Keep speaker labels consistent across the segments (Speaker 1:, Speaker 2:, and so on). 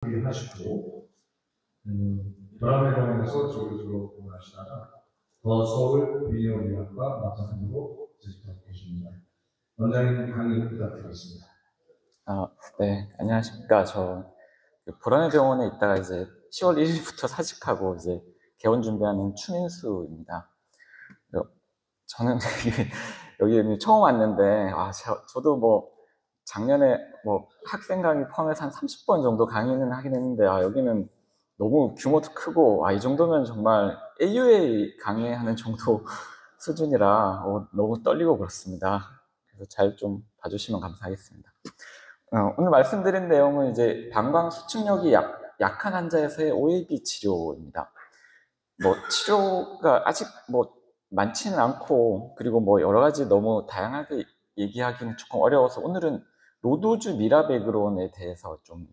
Speaker 1: 하시고 결함에 관해서 주로 공부하시다가 더 서울 비뇨의학과 박사님으로 재직하고 계십니다. 원장님 강의 부탁드리겠습니다.
Speaker 2: 네, 안녕하십니까. 보라매 병원에 있다가 이제 10월 1일부터 사직하고 이제 개원 준비하는 추민수입니다. 저는 여기 처음 왔는데, 저도 뭐 작년에 뭐 학생 강의 포함해서 한 30번 정도 강의는 하긴 했는데, 여기는 너무 규모도 크고, 이 정도면 정말 AUA 강의하는 정도 수준이라 너무 떨리고 그렇습니다. 그래서 잘 좀 봐주시면 감사하겠습니다. 오늘 말씀드린 내용은 이제 방광 수축력이 약한 환자에서의 OAB 치료입니다. 치료가 아직 많지는 않고, 그리고 여러 가지 너무 다양하게 얘기하기는 조금 어려워서 오늘은 로도주 미라베그론에 대해서 좀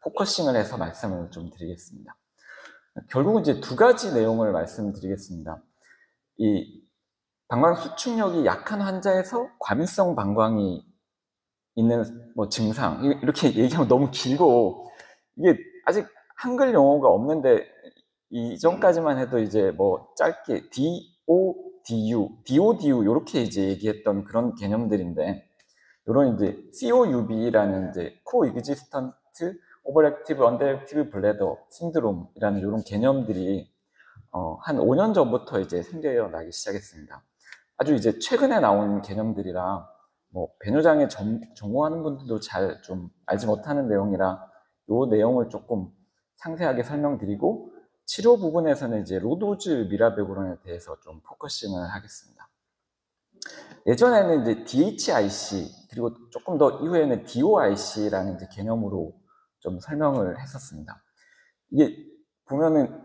Speaker 2: 포커싱을 해서 말씀을 좀 드리겠습니다. 결국은 이제 두 가지 내용을 말씀드리겠습니다. 이 방광 수축력이 약한 환자에서 과민성 방광이 있는 증상, 이렇게 얘기하면 너무 길고, 이게 아직 한글 용어가 없는데 이전까지만 해도 이제 짧게 DODU 이렇게 이제 얘기했던 그런 개념들인데, 이런 이제 COUB라는 이제 코익지스턴트 오버액티브 언더액티브 블래더 신드롬이라는 이런 개념들이 한 5년 전부터 이제 생겨나기 시작했습니다. 아주 이제 최근에 나온 개념들이라 배뇨장애 전공하는 분들도 잘 좀 알지 못하는 내용이라 이 내용을 조금 상세하게 설명드리고, 치료 부분에서는 이제 로도즈 미라베그론에 대해서 좀 포커싱을 하겠습니다. 예전에는 이제 DHIC, 그리고 조금 더 이후에는 DOIC라는 이제 개념으로 좀 설명을 했었습니다. 이게 보면은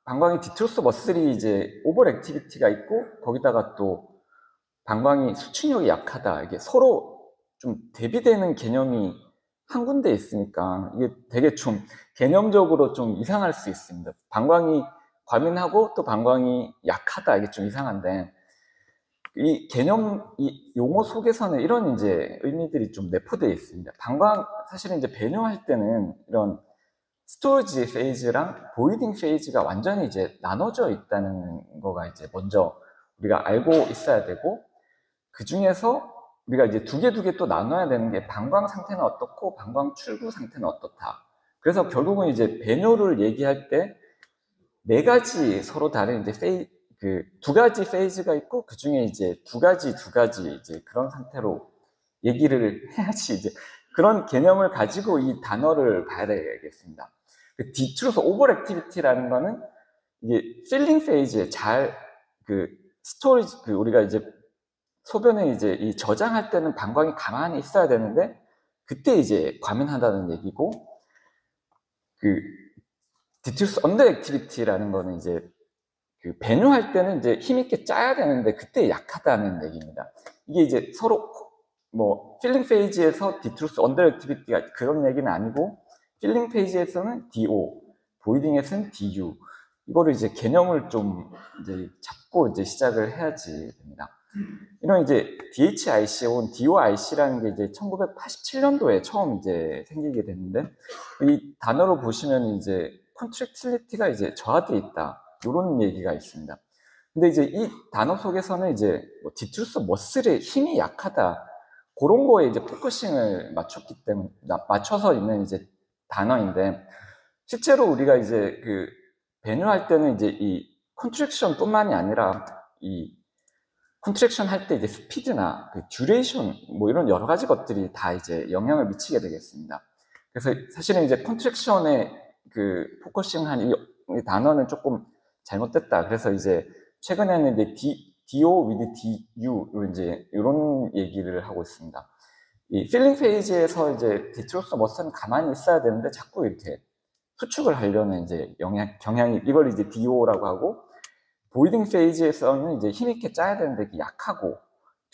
Speaker 2: 방광이 디트루스 머슬이 이제 오버 액티비티가 있고, 거기다가 또 방광이 수축력이 약하다, 이게 서로 좀 대비되는 개념이 한 군데 있으니까 이게 되게 좀 개념적으로 좀 이상할 수 있습니다. 방광이 과민하고 또 방광이 약하다, 이게 좀 이상한데, 이 개념, 이 용어 속에서는 이런 이제 의미들이 좀 내포되어 있습니다. 사실은 이제 배뇨할 때는 이런 스토리지 페이즈랑 보이딩 페이즈가 완전히 이제 나눠져 있다는 거가 이제 먼저 우리가 알고 있어야 되고, 그 중에서 우리가 이제 두 개 또 나눠야 되는 게 방광 상태는 어떻고 방광 출구 상태는 어떻다. 그래서 결국은 이제 배뇨를 얘기할 때 네 가지 서로 다른 이제 두 가지 페이즈가 있고, 그 중에 이제 두 가지 이제 그런 상태로 얘기를 해야지 이제 그런 개념을 가지고 이 단어를 봐야 되겠습니다. 디트루스 오버 액티비티라는 거는 이게 필링 페이즈에 우리가 이제 소변에 이제 이 저장할 때는 방광이 가만히 있어야 되는데, 그때 이제 과민하다는 얘기고, 디트루스 언더 액티비티라는 거는 이제 배뇨할 때는 이제 힘있게 짜야 되는데 그때 약하다는 얘기입니다. 이게 이제 서로 필링 페이지에서 디트루스 언더 액티비티가 그런 얘기는 아니고, 필링 페이지에서는 DO, 보이딩에서는 DU, 이거를 이제 개념을 좀 이제 잡고 이제 시작을 해야지 됩니다. 이런 이제 DHIC 혹은 DOIC라는 게 이제 1987년도에 처음 이제 생기게 됐는데, 이 단어로 보시면 이제 컨트랙틸리티가 이제 저하되어 있다, 이런 얘기가 있습니다. 근데 이제 이 단어 속에서는 이제 디트루스 머슬의 힘이 약하다, 그런 거에 이제 포커싱을 맞춰서 있는 이제 단어인데, 실제로 우리가 이제 배뇨할 때는 이제 이 컨트랙션 뿐만이 아니라 이 컨트랙션 할 때 이제 스피드나 듀레이션 이런 여러 가지 것들이 다 이제 영향을 미치게 되겠습니다. 그래서 사실은 이제 컨트랙션에 포커싱한 이 단어는 조금 잘못됐다. 그래서 이제 최근에는 이제 DO with DU로 이제 이런 얘기를 하고 있습니다. 이 필링 페이지에서 이제 디트루스 머슬은 가만히 있어야 되는데 자꾸 이렇게 수축을 하려는 이제 경향이, 이걸 이제 DO라고 하고, 보이딩 페이지에서는 이제 힘있게 짜야 되는데 이게 약하고,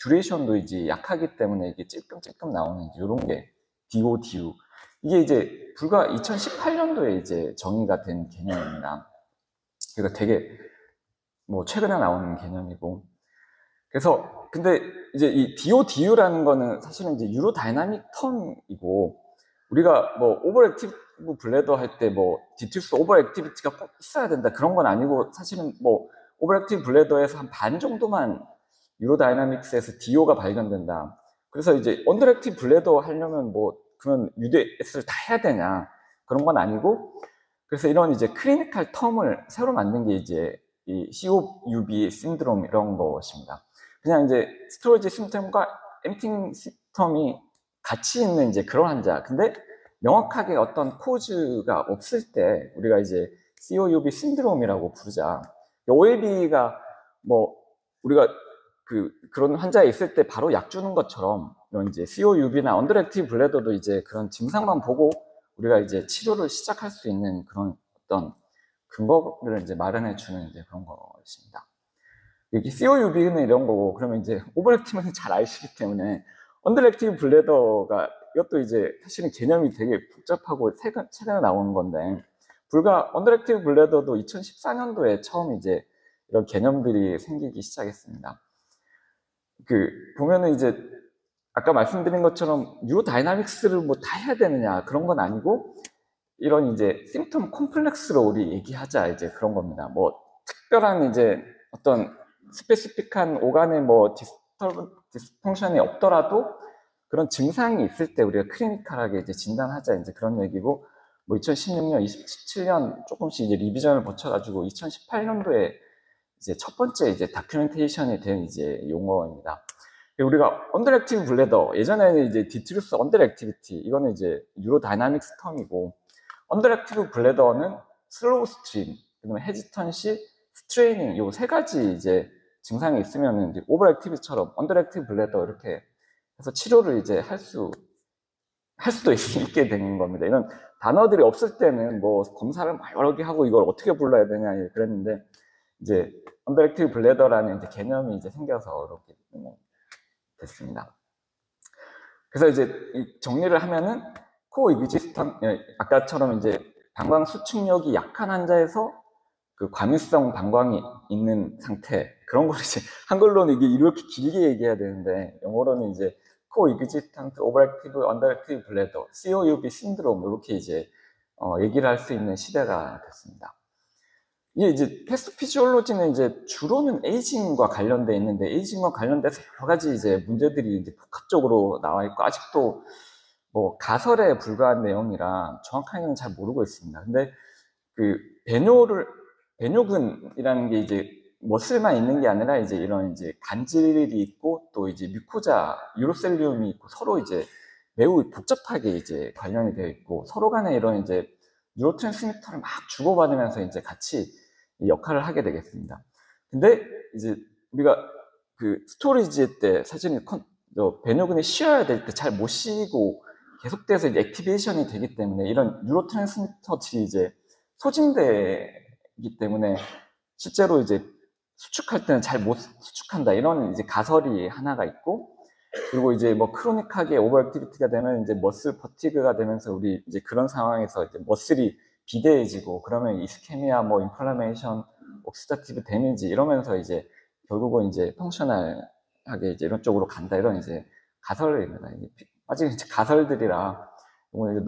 Speaker 2: 듀레이션도 이제 약하기 때문에 이게 찔끔찔끔 나오는 이런 게 DO, DU. 이게 이제 불과 2018년도에 이제 정의가 된 개념입니다. 그러니까 되게 최근에 나오는 개념이고, 그래서 근데 이제 이 DO, DU라는 거는 사실은 이제 유로 다이나믹 텀이고, 우리가 뭐 오버액티브 블래더 할 때 뭐 디투스 오버액티비티가 꼭 있어야 된다 그런 건 아니고 사실은 뭐 오버액티브 블래더에서 한 반 정도만 유로다이나믹스에서 DO가 발견된다. 그래서 이제 언더액티브 블래더 하려면 뭐 그런 UDS를 다 해야 되냐 그런 건 아니고 그래서 이런 이제 클리니컬 텀을 새로 만든 게 이제 이 COUB 신드롬 이런 것입니다. 그냥 이제 스토리지 심텀과 엠팅 심텀이 같이 있는 이제 그런 환자. 근데 명확하게 어떤 코즈가 없을 때 우리가 이제 COUB 신드롬이라고 부르자. OAB가 뭐 우리가 그런 환자에 있을 때 바로 약 주는 것처럼 이런 이제 COUB나 언더액티브 블래더도 이제 그런 증상만 보고 우리가 이제 치료를 시작할 수 있는 그런 어떤 근거를 이제 마련해 주는 이제 그런 것입니다. 여기 COUB는 이런 거고, 그러면 이제 오버액티브는 잘 아시기 때문에 언더액티브 블래더가 이것도 이제 사실은 개념이 되게 복잡하고 최근에 나오는 건데, 불과 언더액티브 블래더도 2014년도에 처음 이제 이런 개념들이 생기기 시작했습니다. 보면은 이제 아까 말씀드린 것처럼 뉴로다이나믹스를 뭐 다 해야 되느냐 그런 건 아니고 이런 이제 심텀 콤플렉스로 우리 얘기하자 이제 그런 겁니다. 뭐 특별한 이제 어떤 스페시픽한 오간의 뭐 디스펑션이 없더라도 그런 증상이 있을 때 우리가 클리니컬하게 이제 진단하자 이제 그런 얘기고 뭐 2016년, 2017년 조금씩 이제 리비전을 거쳐가지고 2018년도에 이제 첫 번째 이제 다큐멘테이션이 된 이제 용어입니다. 우리가 언더액티브 블래더 예전에는 이제 디트루스 언더액티비티 이거는 이제 뉴로다이나믹스 텀이고 언더액티브 블래더는 슬로우 스트림 그다음에 헤지턴시 스트레이닝 요 세 가지 이제 증상이 있으면 이제 오버액티브처럼 언더액티브 블래더 이렇게 해서 치료를 이제 할 수도 있게 되는 겁니다. 이런 단어들이 없을 때는 뭐 검사를 막 여러 개 하고 이걸 어떻게 불러야 되냐 그랬는데 이제 언더액티브 블래더라는 이제 개념이 이제 생겨서 이렇게 됐습니다. 그래서 이제 정리를 하면은 코익지스턴 아까처럼 이제 방광 수축력이 약한 환자에서 그 과민성 방광이 있는 상태 그런 걸 이제 한글로는 이게 이렇게 길게 얘기해야 되는데 영어로는 이제 코익지스턴트 오버액티브 언더액티브 블래더 COUB 신드롬 이렇게 이제 얘기를 할 수 있는 시대가 됐습니다. 이게 이제 패스피지올로지는 이제 주로는 에이징과 관련돼 있는데 에이징과 관련돼서 여러 가지 이제 문제들이 이제 복합적으로 나와 있고 아직도 뭐 가설에 불과한 내용이라 정확하게는 잘 모르고 있습니다. 근데 배뇨근이라는 게 이제 머슬만 있는 게 아니라 이제 이런 이제 간질이 있고 또 이제 뮤코자 유로셀리움이 있고 서로 이제 매우 복잡하게 이제 관련이 되어 있고 서로 간에 이런 이제 뉴로트랜스미터를 막 주고받으면서 이제 같이 역할을 하게 되겠습니다. 근데 이제 우리가 스토리지 때 사실은 배뇨근이 쉬어야 될 때 잘 못 쉬고 계속돼서 이제 액티베이션이 되기 때문에 이런 뉴로트랜스미터들이 이제 소진되기 때문에 실제로 이제 수축할 때는 잘 못 수축한다 이런 이제 가설이 하나가 있고 그리고 이제 뭐 크로닉하게 오버액티비티가 되면 이제 머슬 퍼티그가 되면서 우리 이제 그런 상황에서 이제 머슬이 비대해지고 그러면 이스케미아 뭐 인플라메이션 옥시다티브 데미지 이러면서 이제 결국은 이제 펑셔널하게 이제 이런 쪽으로 간다 이런 이제 가설입니다. 아직 이제 가설들이라 이제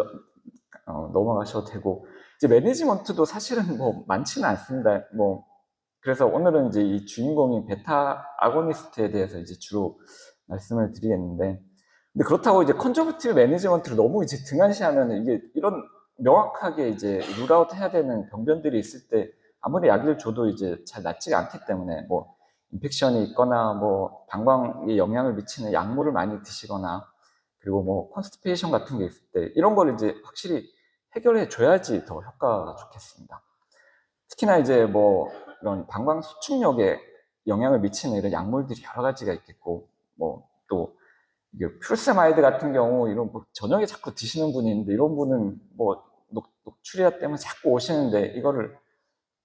Speaker 2: 넘어가셔도 되고 이제 매니지먼트도 사실은 뭐 많지는 않습니다. 뭐 그래서 오늘은 이제 이 주인공인 베타 아고니스트에 대해서 이제 주로 말씀을 드리겠는데 근데 그렇다고 이제 컨저버티브 매니지먼트를 너무 이제 등한시하면 이게 이런 명확하게 이제 룰아웃 해야 되는 병변들이 있을 때 아무리 약을 줘도 이제 잘 낫지가 않기 때문에 뭐 인펙션이 있거나 뭐 방광에 영향을 미치는 약물을 많이 드시거나 그리고 뭐 컨스티페이션 같은 게 있을 때 이런 걸 이제 확실히 해결해 줘야지 더 효과가 좋겠습니다. 특히나 이제 뭐 이런 방광 수축력에 영향을 미치는 이런 약물들이 여러 가지가 있겠고 뭐 또 이게 풀세마이드 같은 경우 이런 뭐 저녁에 자꾸 드시는 분이 있는데 이런 분은 뭐 녹추리아 때문에 자꾸 오시는데 이거를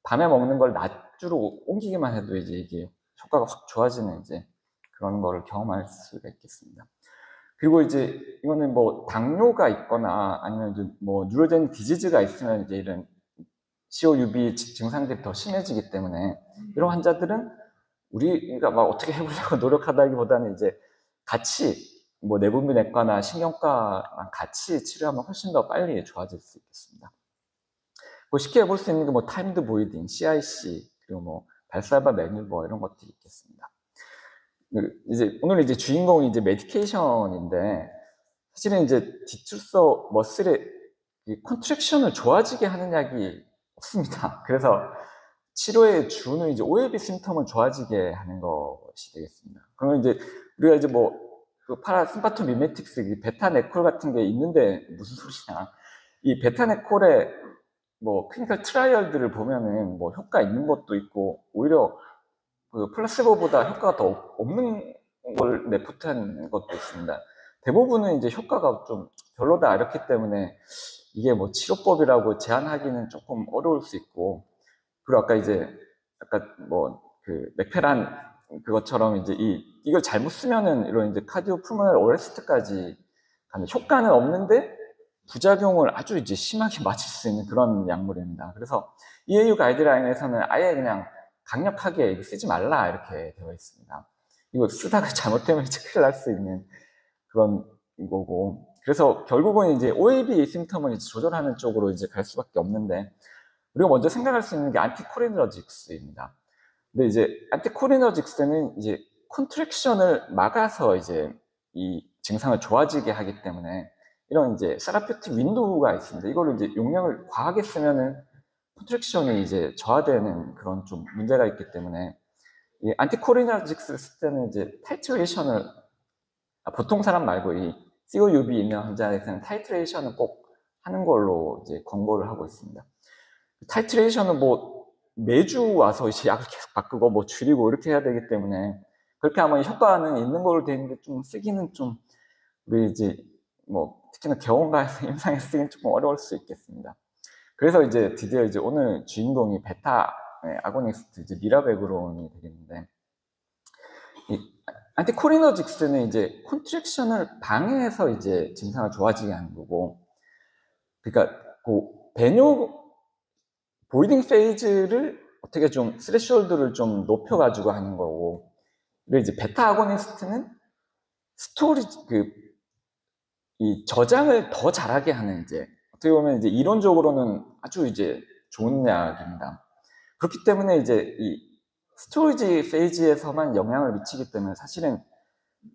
Speaker 2: 밤에 먹는 걸 낮주로 옮기기만 해도 이제 이게 효과가 확 좋아지는 이제 그런 거를 경험할 수가 있겠습니다. 그리고 이제 이거는 뭐 당뇨가 있거나 아니면 뭐 뉴로젠 디지즈가 있으면 이제 이런 COUB 증상들이 더 심해지기 때문에 이런 환자들은 우리가 막 어떻게 해보려고 노력하다기보다는 이제 같이 뭐 내분비내과나 신경과랑 같이 치료하면 훨씬 더 빨리 좋아질 수 있겠습니다. 뭐 쉽게 볼 수 있는 게 뭐 타임드 보이딩, CIC, 그리고 뭐 발살바 매뉴버 이런 것들이 있겠습니다. 이제 오늘 이제 주인공이 이제 메디케이션인데 사실은 이제 디투서 머슬의 컨트랙션을 좋아지게 하는 약이 없습니다. 그래서 치료의 주는 이제 OAB 심텀을 좋아지게 하는 것이 되겠습니다. 그러면 이제 우리가 이제 뭐 그 파라심파토 미메틱스, 베타네콜 같은 게 있는데 무슨 소리냐? 이 베타네콜의 뭐 클리니컬 트라이얼들을 보면은 뭐 효과 있는 것도 있고 오히려 그 플라시보보다 효과가 더 없는 걸 레포트한 것도 있습니다. 대부분은 이제 효과가 좀 별로다 이렇기 때문에 이게 뭐 치료법이라고 제한하기는 조금 어려울 수 있고, 그리고 아까 이제 아까 뭐 그 맥페란 그것처럼 이제 이걸 잘못 쓰면은 이런 이제 카디오 풀모널 어레스트까지 가는, 효과는 없는데 부작용을 아주 이제 심하게 맞을 수 있는 그런 약물입니다. 그래서 EAU 가이드라인에서는 아예 그냥 강력하게 이거 쓰지 말라 이렇게 되어 있습니다. 이거 쓰다가 잘못되면 이제 큰일 날 수 있는 그런 거고, 그래서 결국은 이제 OAB 심텀을 이제 조절하는 쪽으로 이제 갈 수밖에 없는데, 우리가 먼저 생각할 수 있는 게 안티콜리너직스입니다. 근데 이제 안티콜리너직스는 이제 컨트랙션을 막아서 이제 이 증상을 좋아지게 하기 때문에 이런 이제 세라피틱 윈도우가 있습니다. 이거를 이제 용량을 과하게 쓰면은 컨트랙션이 이제 저하되는 그런 좀 문제가 있기 때문에 이 안티콜리너직스를 쓸 때는 이제 타이트레이션을, 보통 사람 말고 이 COUB 있는 환자에서는 타이트레이션을 꼭 하는 걸로 이제 권고를 하고 있습니다. 타이트레이션은 뭐 매주 와서 이제 약을 계속 바꾸고 뭐 줄이고 이렇게 해야 되기 때문에 그렇게 하면 효과는 있는 걸로 되어 있는데 좀 쓰기는 좀 우리 이제 뭐 특히나 경험가에서 임상에서 쓰기는 조금 어려울 수 있겠습니다. 그래서 이제 드디어 이제 오늘 주인공이 베타 아고니스트 이제 미라베그론이 되겠는데, 이 안티콜리너직스는 이제 컨트랙션을 방해해서 이제 증상을 좋아지게 하는 거고, 그러니까 그 배뇨 보이딩 페이즈를 어떻게 좀 스레시홀드를 좀 높여가지고 하는 거고, 그리고 이제 베타 아고니스트는 스토리지 이 저장을 더 잘하게 하는, 이제 어떻게 보면 이제 이론적으로는 아주 이제 좋은 약입니다. 그렇기 때문에 이제 이 스토리지 페이지에서만 영향을 미치기 때문에 사실은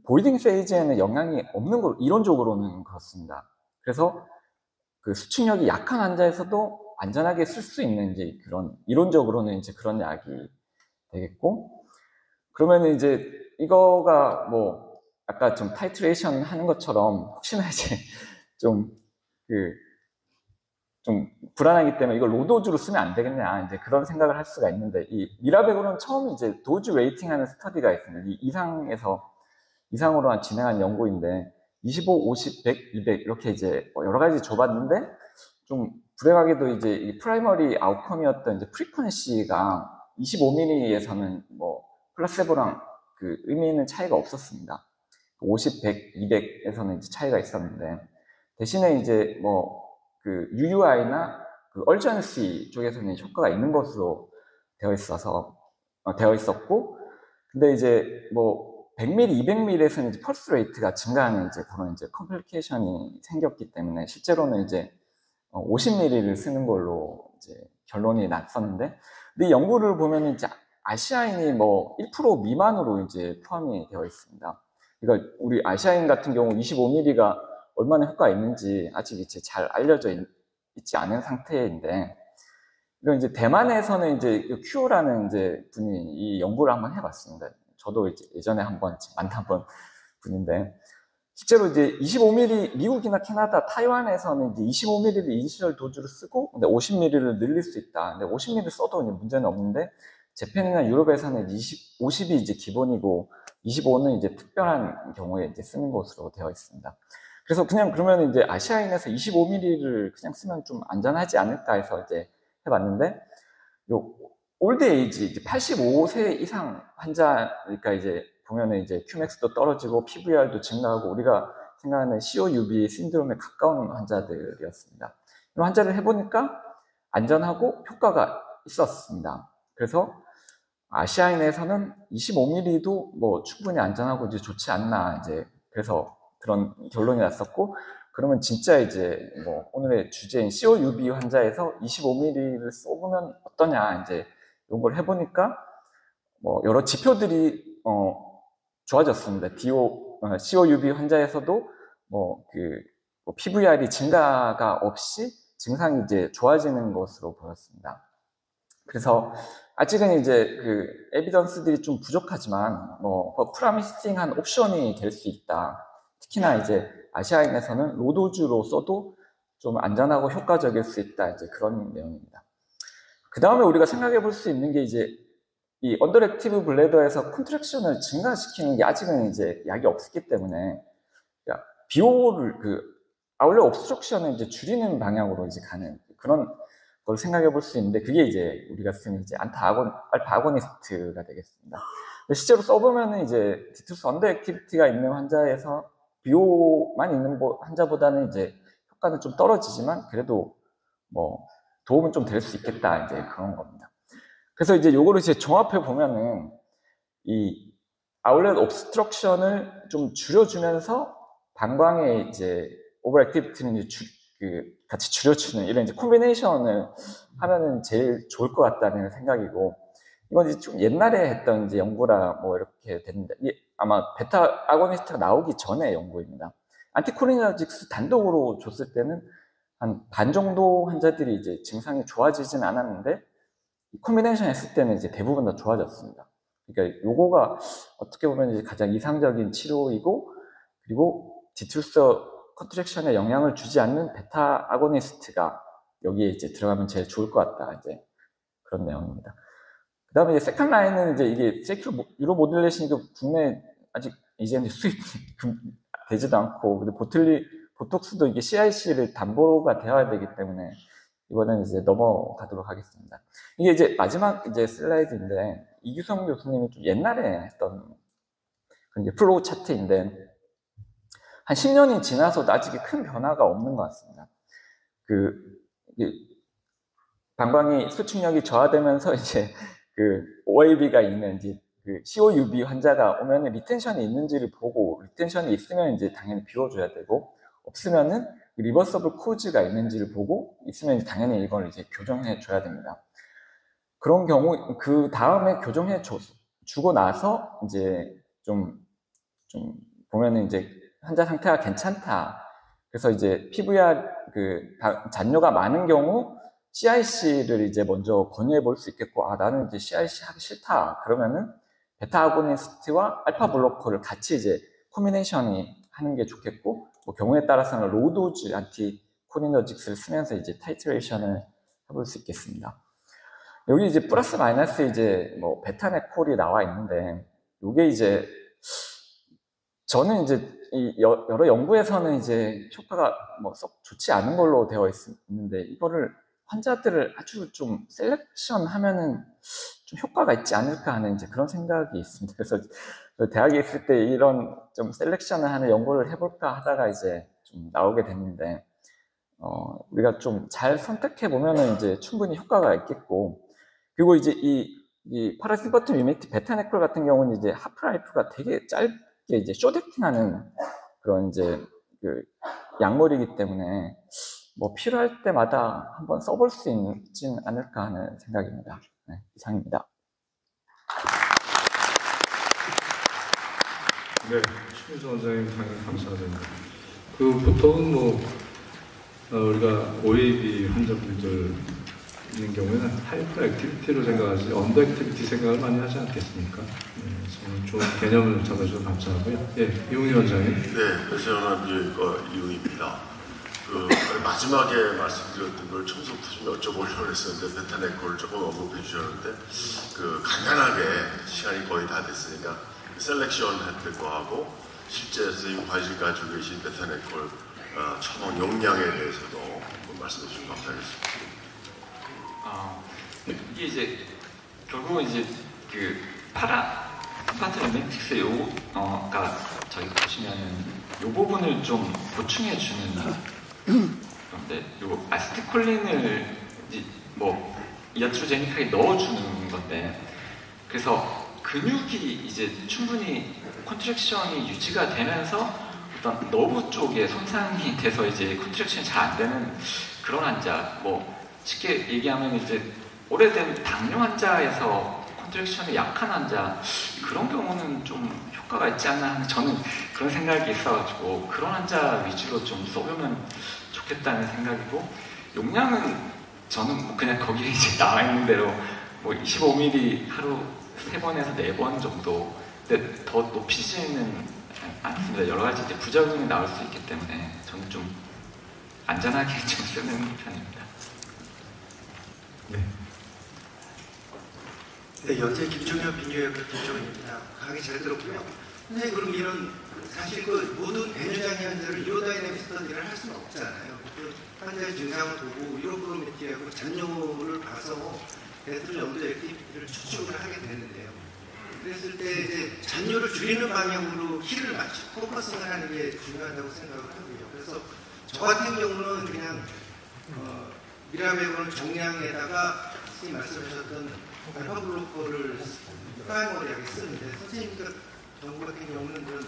Speaker 2: 보이딩 페이지에는 영향이 없는 걸 이론적으로는 그렇습니다. 그래서 그 수축력이 약한 환자에서도 안전하게 쓸 수 있는 이제 그런, 이론적으로는 이제 그런 약이 되겠고, 그러면 이제 이거가 뭐 아까 좀 타이트레이션 하는 것처럼 혹시나 이제 좀 좀 불안하기 때문에 이걸 로도주로 쓰면 안 되겠냐 이제 그런 생각을 할 수가 있는데, 이 미라베그론 처음 이제 도주 웨이팅하는 스터디가 있습니다. 이 이상으로 진행한 연구인데 25, 50, 100, 200 이렇게 이제 여러 가지 줘봤는데, 좀 불행하게도 이제 이 프라이머리 아웃컴이었던 이제 프리퀀시가 25mm에서는 뭐 플라세보랑 그 의미 있는 차이가 없었습니다. 50, 100, 200에서는 이제 차이가 있었는데, 대신에 이제 뭐 그 UUI나 그 얼전시 쪽에서는 효과가 있는 것으로 되어 있었고, 근데 이제 뭐 100mm, 200mm에서는 이제 펄스 레이트가 증가하는 이제 그런 이제 컴플리케이션이 생겼기 때문에 실제로는 이제 50mm를 쓰는 걸로 이제 결론이 났었는데, 근데 이 연구를 보면 이제 아시아인이 뭐 1% 미만으로 이제 포함이 되어 있습니다. 그러니까 우리 아시아인 같은 경우 25mm가 얼마나 효과가 있는지 아직 이제 잘 알려져 있지 않은 상태인데, 이런 이제 대만에서는 이제 큐라는 이제 분이 이 연구를 한번 해봤습니다. 저도 이제 예전에 한번 만나본 분인데, 실제로 이제 25mm, 미국이나 캐나다, 타이완에서는 이제 25mm를 이니셜 도주로 쓰고, 근데 50mm를 늘릴 수 있다. 근데 50mm 써도 문제는 없는데, 재팬이나 유럽에서는 50이 이제 기본이고, 25는 이제 특별한 경우에 이제 쓰는 것으로 되어 있습니다. 그래서 그냥 그러면 이제 아시아인에서 25mm를 그냥 쓰면 좀 안전하지 않을까 해서 이제 해봤는데, 요 올드 에이지, 이제 85세 이상 환자니까 이제 보면은 이제 Qmax도 떨어지고 PVR도 증가하고 우리가 생각하는 COUB 신드롬에 가까운 환자들이었습니다. 이런 환자를 해보니까 안전하고 효과가 있었습니다. 그래서 아시아인에서는 25mm도 뭐 충분히 안전하고 이제 좋지 않나 이제 그래서 그런 결론이 났었고, 그러면 진짜 이제 뭐 오늘의 주제인 COUB 환자에서 25mm를 쏘면 어떠냐 이제 이런 걸 해보니까 뭐 여러 지표들이 좋아졌습니다. COUB 환자에서도 뭐 PVR이 증가가 없이 증상이 이제 좋아지는 것으로 보였습니다. 그래서 아직은 이제 그 에비던스들이 좀 부족하지만 뭐 프라미스팅한 옵션이 될 수 있다. 특히나 이제 아시아인에서는 로도주로 써도 좀 안전하고 효과적일 수 있다. 이제 그런 내용입니다. 그 다음에 우리가 생각해 볼 수 있는 게 이제 이 언더랙티브 블래더에서 컨트랙션을 증가시키는 게 아직은 이제 약이 없기 때문에 BO를 아울렛 옵스트럭션을 이제 줄이는 방향으로 이제 가는 그런 걸 생각해 볼 수 있는데 그게 이제 우리가 쓰는 이제 알파 아고니스트가 되겠습니다. 실제로 써보면은 이제 디투스 언더액티비티가 있는 환자에서 BO만 있는 환자보다는 이제 효과는 좀 떨어지지만 그래도 뭐 도움은 좀 될 수 있겠다 이제 그런 겁니다. 그래서 이제 요거를 이제 종합해 보면은 이 아울렛 옵스트럭션을 좀 줄여주면서 방광의 이제 오버액티비티는 이제 같이 줄여주는 이런 이제 콤비네이션을 하면은 제일 좋을 것 같다는 생각이고, 이건 이제 좀 옛날에 했던 이제 연구라 뭐 이렇게 됐는데, 아마 베타 아고니스트가 나오기 전에 연구입니다. 안티콜리너직스 단독으로 줬을 때는 한 반 정도 환자들이 이제 증상이 좋아지진 않았는데, 콤비네이션 했을 때는 이제 대부분 다 좋아졌습니다. 그러니까 요거가 어떻게 보면 이제 가장 이상적인 치료이고, 그리고 디투스 컨트랙션에 영향을 주지 않는 베타 아고니스트가 여기에 이제 들어가면 제일 좋을 것 같다. 이제 그런 내용입니다. 그 다음에 이제 세컨 라인은 이제 이게 유로 모듈레이션이 국내 아직 이제는 수입이 되지도 않고, 근데 보톡스도 이게 CIC를 담보가 되어야 되기 때문에 이거는 이제 넘어가도록 하겠습니다. 이게 이제 마지막 이제 슬라이드인데, 이규성 교수님이 좀 옛날에 했던 이제 플로우 차트인데, 한 10년이 지나서도 아직 큰 변화가 없는 것 같습니다. 방광이 수축력이 저하되면서 이제 OAB가 있는 이제 COUB 환자가 오면은 리텐션이 있는지를 보고, 리텐션이 있으면 이제 당연히 비워줘야 되고, 없으면은 리버서블 코즈가 있는지를 보고, 있으면 당연히 이걸 이제 교정해 줘야 됩니다. 그런 경우, 그 다음에 교정해 주고 나서 이제 좀 보면은 이제 환자 상태가 괜찮다. 그래서 이제 PVR 잔뇨가 많은 경우 CIC를 이제 먼저 권유해 볼 수 있겠고, 나는 이제 CIC 하기 싫다. 그러면은 베타 아고니스트와 알파 블로커를 같이 이제 콤비네이션이 하는 게 좋겠고, 뭐 경우에 따라서는 로도즈 안티콜리너직스를 쓰면서 이제 타이트레이션을 해볼 수 있겠습니다. 여기 이제 플러스 마이너스 이제 뭐 베타네콜이 나와 있는데, 이게 이제 저는 이제 여러 연구에서는 이제 효과가 뭐 썩 좋지 않은 걸로 되어 있는데, 이거를 환자들을 아주 좀 셀렉션 하면은 좀 효과가 있지 않을까 하는 이제 그런 생각이 있습니다. 그래서 대학에 있을 때 이런 좀 셀렉션을 하는 연구를 해볼까 하다가 이제 좀 나오게 됐는데, 우리가 좀 잘 선택해 보면은 이제 충분히 효과가 있겠고, 그리고 이제 이 파라시버트 유미티 베타네콜 같은 경우는 이제 하프라이프가 되게 짧게 이제 쇼데팅하는 그런 이제 약물이기 때문에 뭐 필요할 때마다 한번 써볼 수 있진 않을까 하는 생각입니다. 네, 이상입니다.
Speaker 3: 네, 최민수 원장님 당연히 감사드립니다. 보통은 뭐 우리가 OAB 환자분들 있는 경우에는 하이퍼 액티비티로 생각하지 언더 액티비티 생각을 많이 하지 않겠습니까? 네, 저는 좋은 개념을 잡아주셔서 감사하고요. 예, 이웅희 원장님.
Speaker 4: 네, 저는 이웅희입니다. 마지막에 말씀드렸던 걸 처음부터 좀 여쭤보려고 했었는데, 베타네콜 조금 언급해 주셨는데, 간단하게 시간이 거의 다 됐으니까 셀렉션 했던 거하고 실제 선생님 관심 가지고 계신 베타네콜 처방 용량에 대해서도 말씀해 주시면 감사하겠습니다.
Speaker 2: 이게 이제 결국은 이제 파라시mpa트 엠메틱스 요가 저기 보시면은 요 부분을 좀 보충해 주는 건데, 요 아세틸콜린을 뭐 이아트로제닉하게 넣어주는 건데, 그래서 근육이 이제 충분히 컨트랙션이 유지가 되면서 어떤 너브 쪽에 손상이 돼서 이제 컨트랙션이 잘 안 되는 그런 환자, 뭐 쉽게 얘기하면 이제 오래된 당뇨 환자에서 컨트랙션이 약한 환자, 그런 경우는 좀 효과가 있지 않나 하는, 저는 그런 생각이 있어가지고 그런 환자 위주로 좀 써보면 좋겠다는 생각이고, 용량은 저는 뭐 그냥 거기에 이제 나와있는 대로 뭐 25ml 하루 3번에서 4번 정도, 근데 더 높이지는 않습니다. 여러 가지 이제 부작용이 나올 수 있기 때문에 저는 좀 안전하게 좀 쓰는 편입니다.
Speaker 3: 네.
Speaker 5: 네, 연세 김종현 비뇨기과 김종현입니다. 강의 잘 들었고요. 선생님, 그럼 이런 사실 그 모든 배뇨장애 환자를 유로다이내믹 스터디를 할 수는 없잖아요. 그 환자의 증상을 보고 유로프로메트리하고 잔뇨를 봐서 배틀 염도 액티비티를 추측을 하게 되는데요. 그랬을 때 이제 잔뇨를 줄이는 방향으로 힐을 맞추고 포커싱을 하는 게 중요하다고 생각을 하고요. 그래서 저 같은 경우는 그냥 미라베고는 정량에다가 선생님 말씀하셨던 알파 블로커를 프라이머리하게 쓰는데, 선생님 경우 같은 경우는 그런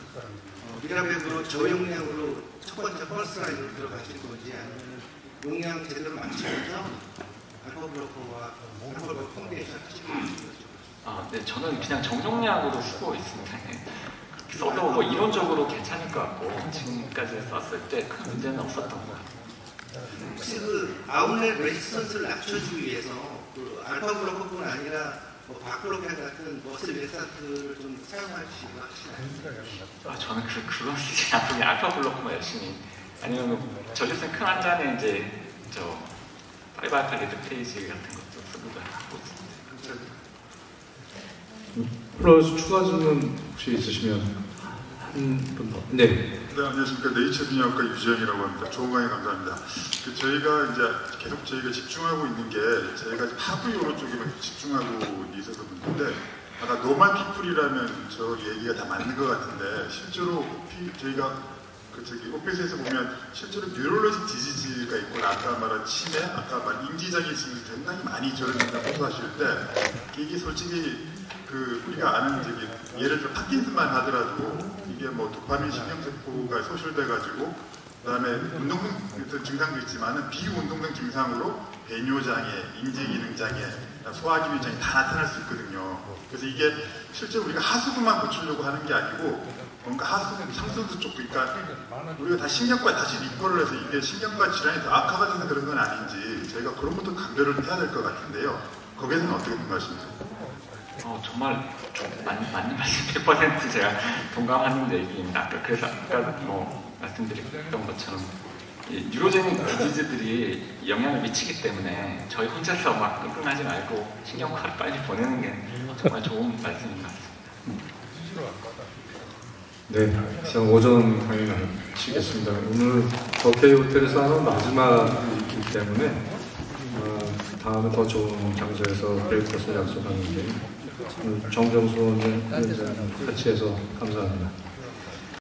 Speaker 5: 미라베고로 저용량으로 첫 번째 펄스 라인으로 들어가실 건지, 아니면 용량 제대로 맞추면서 알파 블로커와 알파 블로커 콤비네이션 하실 건지.
Speaker 2: 네, 저는 그냥 정정량으로 쓰고 있습니다. 써도 뭐 이론적으로 괜찮을 것 같고, 지금까지 썼을 때 큰 문제는 없었던 것 같아요.
Speaker 5: 혹시 그 아웃렛 레지스턴스를 낮춰주기 위해서 그 알파 블로커뿐 아니라 뭐 바클로펜 같은 머슬 레스타트를 좀 사용하시기도 하시나요?
Speaker 2: 저는 그건 쓰지 않고 그냥 알파 블로커만 열심히, 아니면 저주성 큰 환자는 이제 저 5알파 리드페이지 같은 것도 쓰기도 하고 있습니다.
Speaker 3: 플러스 추가 질문 혹시 있으시면 한 분 더. 네.
Speaker 6: 네, 안녕하십니까. 네이처 비뇨기과 유지영이라고 합니다. 좋은 강의 감사합니다. 저희가 이제 계속 저희가 집중하고 있는 게, 저희가 하부 요로 쪽에만 집중하고 있어서 문제인데, 아까 노멀 피플이라면 저 얘기가 다 맞는 것 같은데, 실제로 저희가 오피스에서 보면 실제로 뉴럴로직 디지즈가 있고, 아까 말한 치매, 아까 말한 인지장애 질환이 굉장히 많이 저런 증상 호소하실 때, 이게 솔직히 우리가 아는 예를 들어 파킨슨만 하더라도 이게 뭐 도파민 신경세포가 소실돼가지고, 그다음에 운동성 증상도 있지만은 비운동성 증상으로 배뇨장애, 인지기능장애, 소화기능장애 다 나타날 수 있거든요. 그래서 이게 실제로 우리가 하수구만 고치려고 하는 게 아니고, 뭔가 하수구, 상수도 쪽도, 그러니까 우리가 다 신경과 다시 리퍼를 해서 이게 신경과 질환이 더 악화가 돼서 그런 건 아닌지, 저희가 그런 것도 감별을 해야 될 것 같은데요. 거기에서는 어떻게 생각하십니까?
Speaker 2: 정말 맞는 말씀 100% 제가 동감하는 얘기입니다. 그래서 아까 뭐 말씀드렸던 것처럼 이 뉴로제닉 디지즈들이 영향을 미치기 때문에 저희 혼자서 막 끙끙하지 말고 신경과를 빨리 보내는 게 정말 좋은 말씀인 것 같습니다.
Speaker 3: 네, 시장 오전 강의 마치겠습니다. 오늘 더케이 호텔에서 하는 마지막이기 때문에 다음에 더 좋은 장소에서 브레이크를 약속하는데, 정정수 원장 같이 해서 감사합니다.